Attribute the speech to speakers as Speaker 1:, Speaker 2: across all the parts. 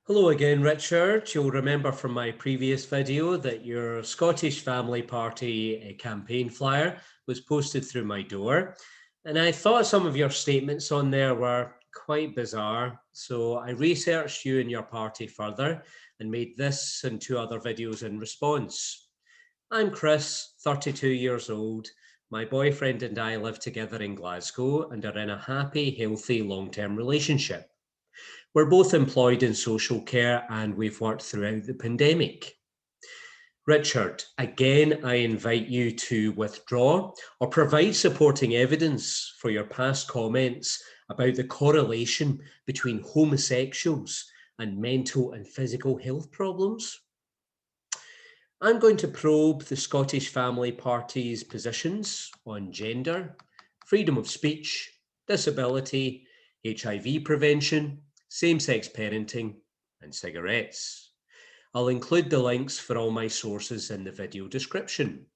Speaker 1: Hello again, Richard. You'll remember from my previous video that your Scottish Family Party campaign flyer was posted through my door. And I thought some of your statements on there were quite bizarre. So I researched you and your party further and made this and two other videos in response. I'm Chris, 32 years old. My boyfriend and I live together in Glasgow and are in a happy, healthy, long-term relationship. We're both employed in social care and we've worked throughout the pandemic. Richard, again, I invite you to withdraw or provide supporting evidence for your past comments about the correlation between homosexuals and mental and physical health problems. I'm going to probe the Scottish Family Party's positions on gender, freedom of speech, disability, HIV prevention, same-sex parenting, and cigarettes. I'll include the links for all my sources in the video description.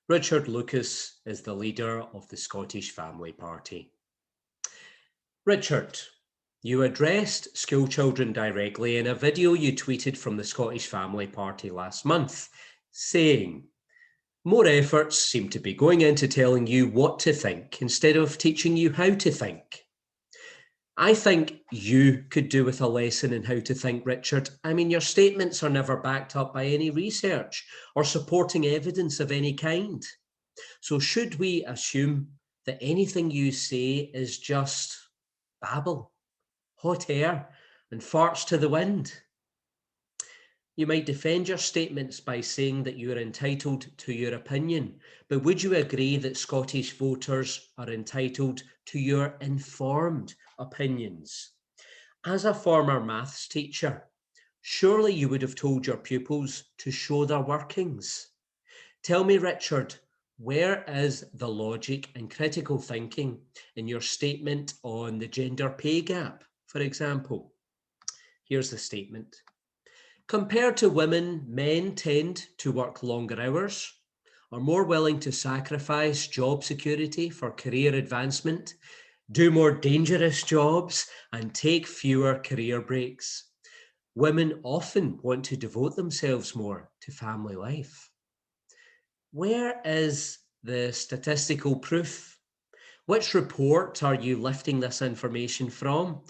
Speaker 1: Richard Lucas is the leader of the Scottish Family Party. Richard, you addressed school children directly in a video you tweeted from the Scottish Family Party last month, saying, "More efforts seem to be going into telling you what to think instead of teaching you how to think." I think you could do with a lesson in how to think, Richard. I mean, your statements are never backed up by any research or supporting evidence of any kind. So should we assume that anything you say is just babble, hot air, and farts to the wind? You might defend your statements by saying that you are entitled to your opinion, but would you agree that Scottish voters are entitled to your informed opinions? As a former maths teacher, surely you would have told your pupils to show their workings. Tell me, Richard, where is the logic and critical thinking in your statement on the gender pay gap, for example? Here's the statement. Compared to women, men tend to work longer hours, are more willing to sacrifice job security for career advancement, do more dangerous jobs, and take fewer career breaks. Women often want to devote themselves more to family life. Where is the statistical proof? Which report are you lifting this information from?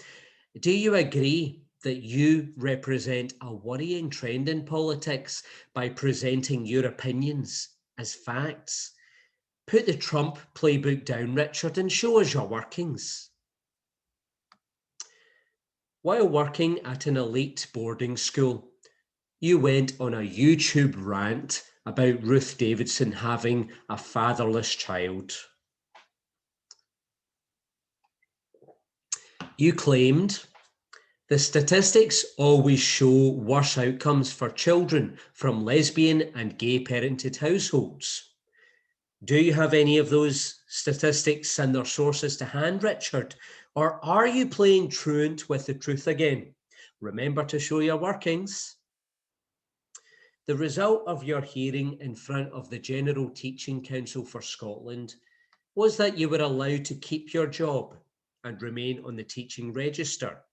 Speaker 1: Do you agree that you represent a worrying trend in politics by presenting your opinions as facts? Put the Trump playbook down, Richard, and show us your workings. While working at an elite boarding school, you went on a YouTube rant about Ruth Davidson having a fatherless child. You claimed, "The statistics always show worse outcomes for children from lesbian and gay parented households." Do you have any of those statistics and their sources to hand, Richard? Or are you playing truant with the truth again? Remember to show your workings. The result of your hearing in front of the General Teaching Council for Scotland was that you were allowed to keep your job and remain on the teaching register.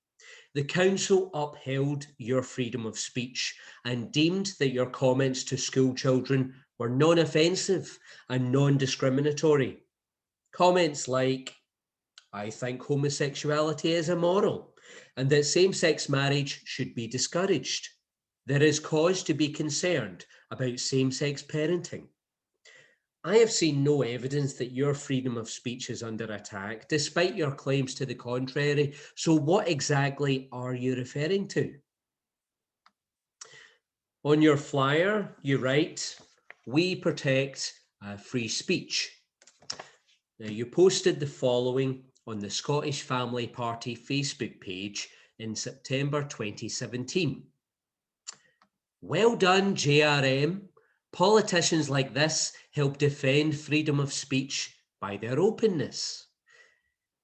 Speaker 1: The council upheld your freedom of speech and deemed that your comments to school children were non-offensive and non-discriminatory. Comments like, "I think homosexuality is immoral and that same-sex marriage should be discouraged. There is cause to be concerned about same-sex parenting." I have seen no evidence that your freedom of speech is under attack, despite your claims to the contrary. So what exactly are you referring to? On your flyer, you write, "We protect free speech." Now, you posted the following on the Scottish Family Party Facebook page in September 2017. "Well done, JRM. Politicians like this help defend freedom of speech by their openness."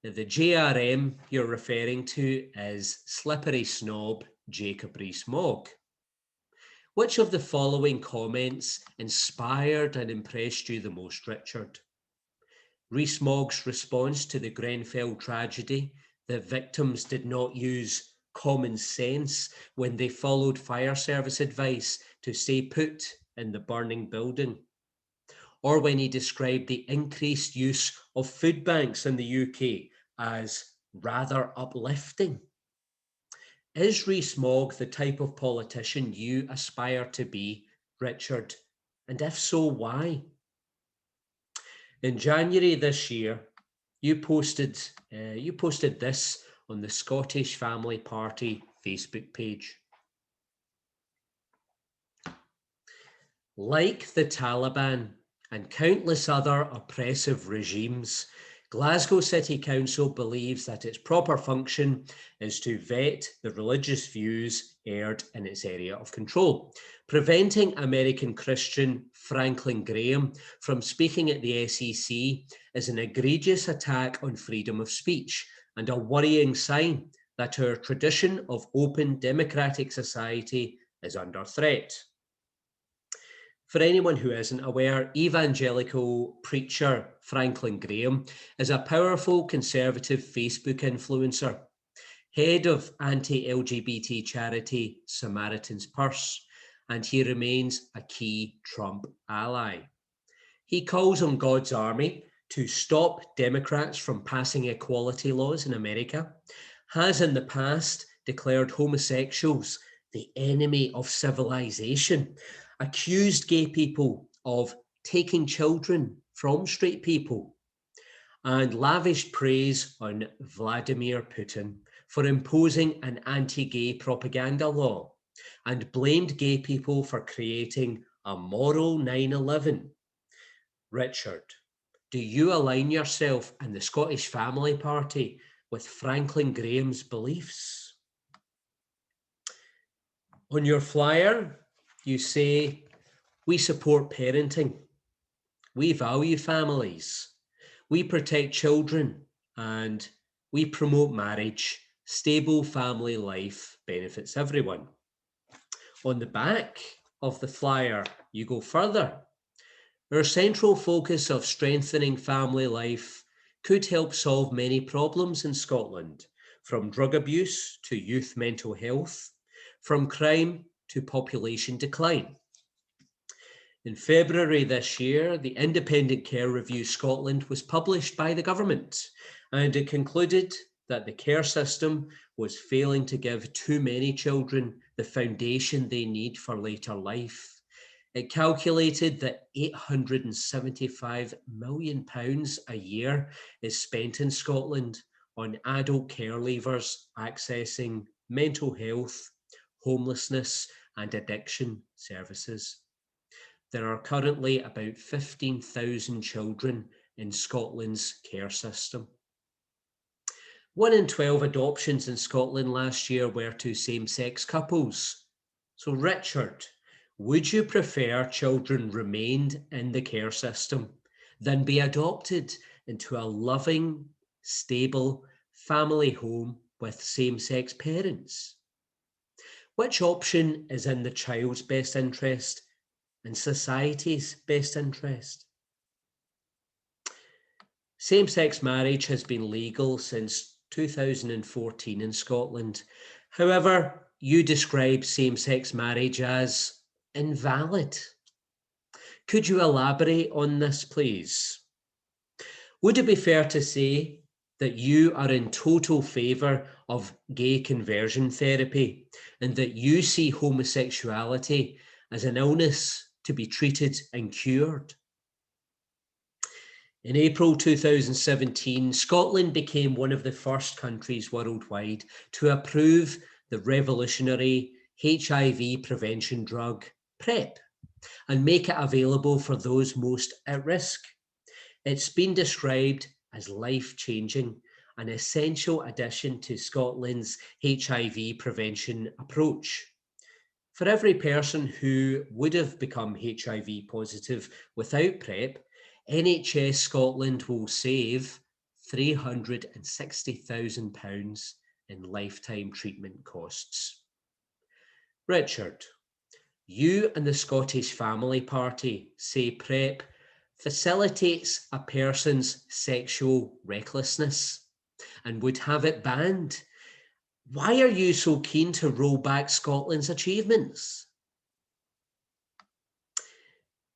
Speaker 1: Now, the JRM you're referring to is slippery snob Jacob Rees-Mogg. Which of the following comments inspired and impressed you the most, Richard? Rees-Mogg's response to the Grenfell tragedy that victims did not use common sense when they followed fire service advice to stay put in the burning building, or when he described the increased use of food banks in the UK as rather uplifting. Is Rees-Mogg the type of politician you aspire to be, Richard? And if so, why? In January this year, you posted this on the Scottish Family Party Facebook page. Like the Taliban and countless other oppressive regimes, Glasgow City Council believes that its proper function is to vet the religious views aired in its area of control. Preventing American Christian Franklin Graham from speaking at the SEC is an egregious attack on freedom of speech and a worrying sign that our tradition of open democratic society is under threat. For anyone who isn't aware, evangelical preacher Franklin Graham is a powerful conservative Facebook influencer, head of anti-LGBT charity Samaritan's Purse, and he remains a key Trump ally. He calls on God's army to stop Democrats from passing equality laws in America, has in the past declared homosexuals the enemy of civilization, accused gay people of taking children from straight people, and lavished praise on Vladimir Putin for imposing an anti-gay propaganda law, and blamed gay people for creating a moral 9/11. Richard, do you align yourself and the Scottish Family Party with Franklin Graham's beliefs? On your flyer, you say, we support parenting, we value families, we protect children, and we promote marriage. Stable family life benefits everyone. On the back of the flyer, you go further. Our central focus of strengthening family life could help solve many problems in Scotland, from drug abuse to youth mental health, from crime to population decline. In February this year, the Independent Care Review Scotland was published by the government, and it concluded that the care system was failing to give too many children the foundation they need for later life. It calculated that £875 million a year is spent in Scotland on adult care leavers accessing mental health, homelessness, and addiction services. There are currently about 15,000 children in Scotland's care system. 1 in 12 adoptions in Scotland last year were to same-sex couples. So Richard, would you prefer children remained in the care system than be adopted into a loving, stable family home with same-sex parents? Which option is in the child's best interest and society's best interest? Same-sex marriage has been legal since 2014 in Scotland. However, you describe same-sex marriage as invalid. Could you elaborate on this, please? Would it be fair to say that you are in total favour of gay conversion therapy and that you see homosexuality as an illness to be treated and cured? In April 2017, Scotland became one of the first countries worldwide to approve the revolutionary HIV prevention drug PrEP and make it available for those most at risk. It's been described as life-changing, an essential addition to Scotland's HIV prevention approach. For every person who would have become HIV positive without PrEP, NHS Scotland will save £360,000 in lifetime treatment costs. Richard, you and the Scottish Family Party say PrEP facilitates a person's sexual recklessness and would have it banned. Why are you so keen to roll back Scotland's achievements?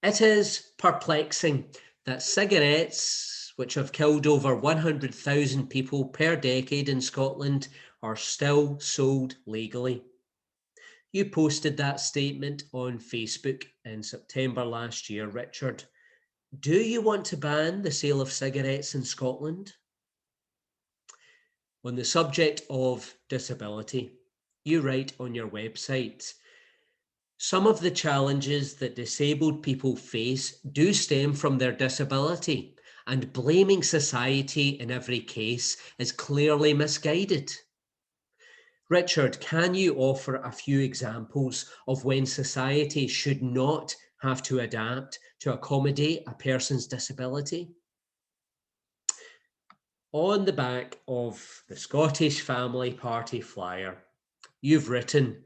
Speaker 1: It is perplexing that cigarettes, which have killed over 100,000 people per decade in Scotland, are still sold legally. You posted that statement on Facebook in September last year, Richard. Do you want to ban the sale of cigarettes in Scotland? On the subject of disability, you write on your website, some of the challenges that disabled people face do stem from their disability, and blaming society in every case is clearly misguided. Richard, can you offer a few examples of when society should not have to adapt to accommodate a person's disability? On the back of the Scottish Family Party flyer, you've written,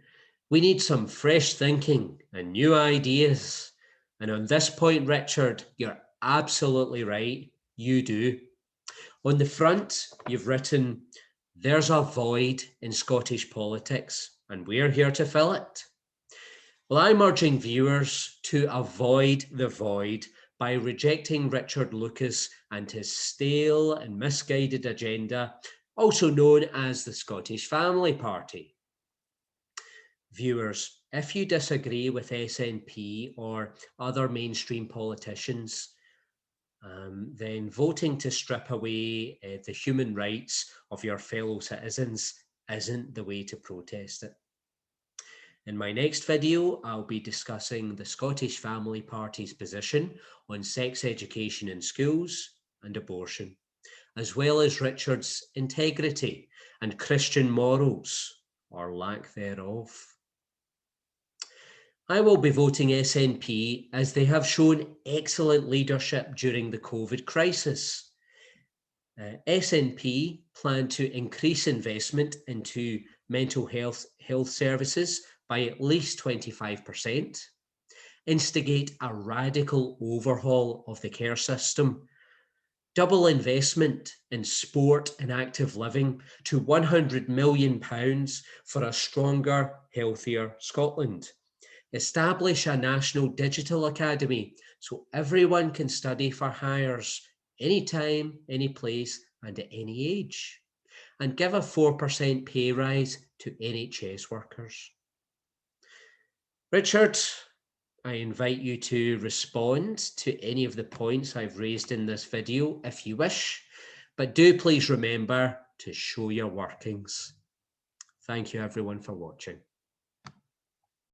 Speaker 1: we need some fresh thinking and new ideas. And on this point, Richard, you're absolutely right. You do. On the front, you've written, there's a void in Scottish politics, and we're here to fill it. Well, I'm urging viewers to avoid the void by rejecting Richard Lucas and his stale and misguided agenda, also known as the Scottish Family Party. Viewers, if you disagree with SNP or other mainstream politicians, then voting to strip away the human rights of your fellow citizens isn't the way to protest it. In my next video, I'll be discussing the Scottish Family Party's position on sex education in schools and abortion, as well as Richard's integrity and Christian morals, or lack thereof. I will be voting SNP as they have shown excellent leadership during the COVID crisis. SNP plan to increase investment into mental health services by at least 25%, instigate a radical overhaul of the care system, double investment in sport and active living to £100 million for a stronger, healthier Scotland. Establish a national digital academy so everyone can study for hires anytime, any place, and at any age. And give a 4% pay rise to NHS workers. Richard, I invite you to respond to any of the points I've raised in this video if you wish, but do please remember to show your workings. Thank you everyone for watching.